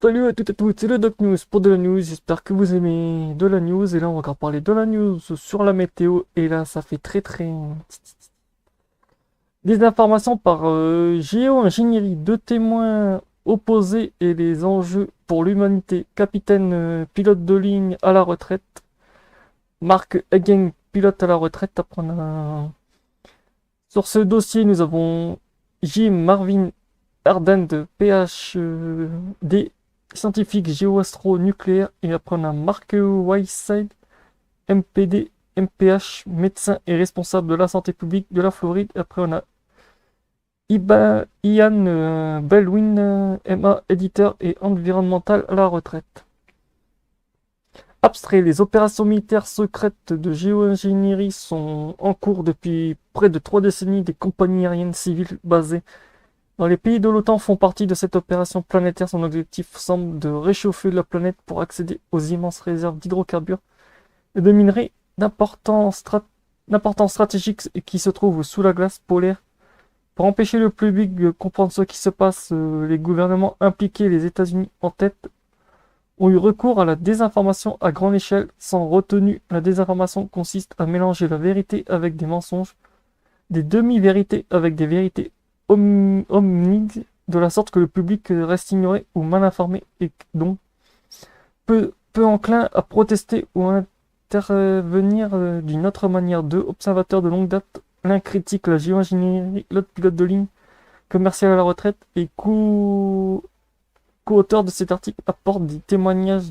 Salut à toutes et à tous, c'est le Doc News pour de la news, j'espère que vous aimez de la news, et là on va encore parler de la news sur la météo, et là ça fait très... Des informations par géo-ingénierie, deux témoins opposés et les enjeux pour l'humanité, capitaine pilote de ligne à la retraite, Mark Hagen pilote à la retraite, après sur ce dossier nous avons Jim Marvin Arden de PhD, scientifique géo-astro-nucléaire, et après on a Mark Whiteside, MPD, MPH, médecin et responsable de la santé publique de la Floride. Après on a Ian Baldwin, MA, éditeur et environnemental à la retraite. Abstrait, les opérations militaires secrètes de géo-ingénierie sont en cours depuis près de 3 décennies. Des compagnies aériennes civiles basées dans les pays de l'OTAN font partie de cette opération planétaire. Son objectif semble de réchauffer la planète pour accéder aux immenses réserves d'hydrocarbures et de minerais d'importance stratégique qui se trouvent sous la glace polaire. Pour empêcher le public de comprendre ce qui se passe, les gouvernements impliqués, les États-Unis en tête, ont eu recours à la désinformation à grande échelle sans retenue. La désinformation consiste à mélanger la vérité avec des mensonges, des demi-vérités avec des vérités omnides, de la sorte que le public reste ignoré ou mal informé et donc peu enclin à protester ou à intervenir d'une autre manière. Deux observateurs de longue date, l'un critique la géo-ingénierie, l'autre pilote de ligne commercial à la retraite et co-auteur de cet article, apporte des témoignages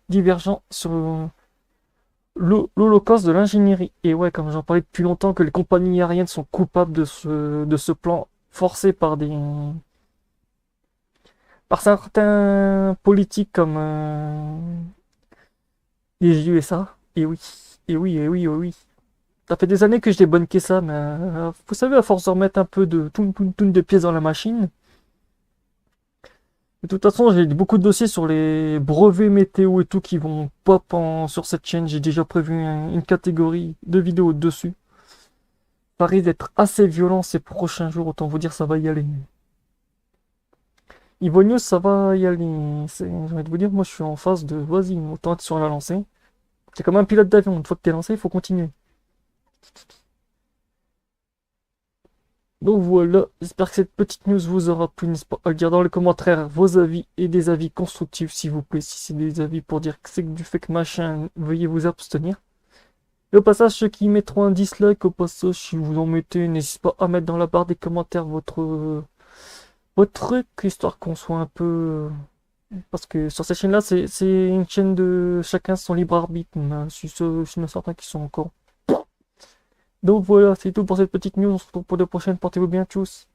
divergents sur l'Holocauste de l'ingénierie. Et ouais, comme j'en parlais depuis longtemps, que les compagnies aériennes sont coupables de ce plan forcé par certains politiques comme les USA. Et oui, et oui, et oui, et oui. Ça fait des années que je débunké ça, mais vous savez, à force de remettre un peu de toun de pièces dans la machine. De toute façon, j'ai beaucoup de dossiers sur les brevets météo et tout qui vont pop sur cette chaîne. J'ai déjà prévu une catégorie de vidéos dessus. Ça risque d'être assez violent ces prochains jours, autant vous dire ça va y aller. Evo News, ça va y aller. J'ai envie de vous dire, moi je suis en phase de vas-y, autant être sur la lancée. C'est comme un pilote d'avion, une fois que t'es lancé, il faut continuer. Donc voilà, j'espère que cette petite news vous aura plu. N'hésitez pas à le dire dans les commentaires vos avis et des avis constructifs s'il vous plaît. Si c'est des avis pour dire que c'est du fake machin, veuillez vous abstenir. Et au passage, ceux qui mettront un dislike, au passage, si vous en mettez, n'hésitez pas à mettre dans la barre des commentaires votre truc, histoire qu'on soit un peu... Parce que sur cette chaîne-là, c'est une chaîne de chacun son libre arbitre. Mais je suis certains qui sont encore... Donc voilà, c'est tout pour cette petite news. On se retrouve pour de prochaines. Portez-vous bien, tchuss.